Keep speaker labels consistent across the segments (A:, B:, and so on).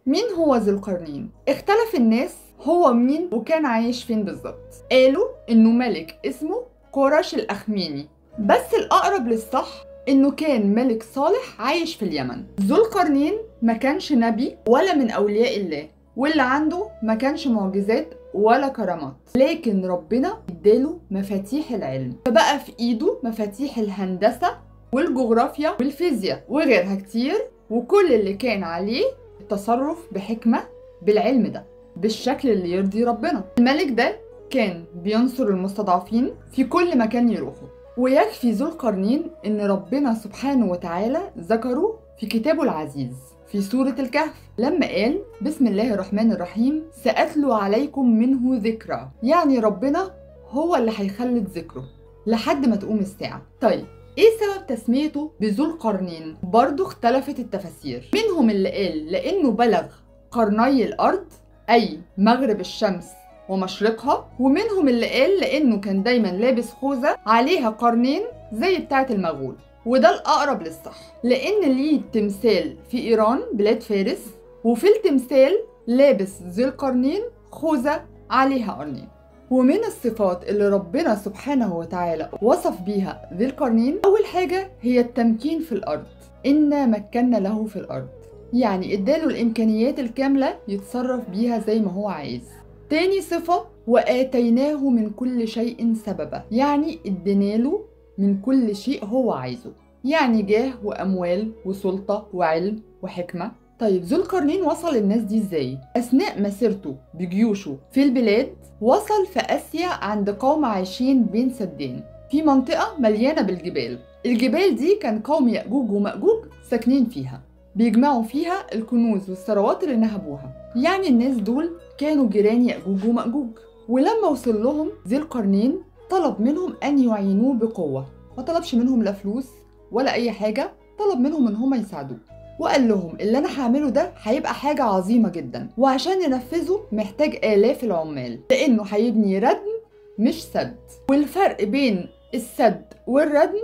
A: مين هو ذو القرنين؟ اختلف الناس هو مين وكان عايش فين بالظبط. قالوا انه ملك اسمه قرش الاخميني، بس الاقرب للصح انه كان ملك صالح عايش في اليمن. ذو القرنين ما كانش نبي ولا من اولياء الله، واللي عنده ما كانش معجزات ولا كرامات، لكن ربنا اداله مفاتيح العلم، فبقى في ايده مفاتيح الهندسة والجغرافيا والفيزياء وغيرها كتير، وكل اللي كان عليه التصرف بحكمة بالعلم ده بالشكل اللي يرضي ربنا. الملك ده كان بينصر المستضعفين في كل مكان يروحوا. ويكفي ذو القرنين ان ربنا سبحانه وتعالى ذكره في كتابه العزيز في سورة الكهف لما قال بسم الله الرحمن الرحيم سأتلو عليكم منه ذكرى، يعني ربنا هو اللي هيخلد ذكره لحد ما تقوم الساعة. طيب ايه سبب تسميته بذو القرنين؟ برضو اختلفت التفاسير، منهم اللي قال لانه بلغ قرني الارض اي مغرب الشمس ومشرقها، ومنهم اللي قال لانه كان دايما لابس خوذة عليها قرنين زي بتاعة المغول، وده الاقرب للصح لان ليه تمثال في ايران بلاد فارس، وفي التمثال لابس ذو القرنين خوذة عليها قرنين. ومن الصفات اللي ربنا سبحانه وتعالى وصف بيها ذي القرنين أول حاجة هي التمكين في الأرض، إنا مكنا له في الأرض، يعني اداله الإمكانيات الكاملة يتصرف بيها زي ما هو عايز. تاني صفة وآتيناه من كل شيء سببا، يعني اديناله من كل شيء هو عايزه، يعني جاه وأموال وسلطة وعلم وحكمة. طيب ذو القرنين وصل للناس دي ازاي؟ أثناء مسيرته بجيوشه في البلاد وصل في آسيا عند قوم عايشين بين سدين في منطقة مليانة بالجبال. الجبال دي كان قوم يأجوج ومأجوج ساكنين فيها، بيجمعوا فيها الكنوز والثروات اللي نهبوها، يعني الناس دول كانوا جيران يأجوج ومأجوج. ولما وصل لهم ذي القرنين طلب منهم أن يعينوه بقوة، ما طلبش منهم لا فلوس ولا أي حاجة، طلب منهم إن هم يساعدوه، وقال لهم اللي انا هعمله ده هيبقى حاجة عظيمة جدا، وعشان ننفذه محتاج آلاف العمال، لانه هيبني ردم مش سد. والفرق بين السد والردم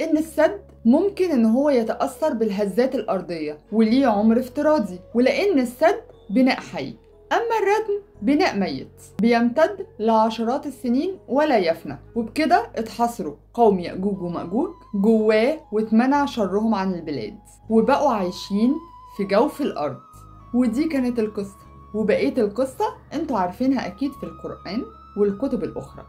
A: ان السد ممكن ان هو يتأثر بالهزات الارضية وليه عمر افتراضي، ولان السد بناء حي، اما الردم بناء ميت بيمتد لعشرات السنين ولا يفنى. وبكده اتحصروا قوم يأجوج ومأجوج جواه واتمنع شرهم عن البلاد، وبقوا عايشين في جوف الارض. ودي كانت القصة، وبقية القصة انتوا عارفينها اكيد في القرآن والكتب الاخرى.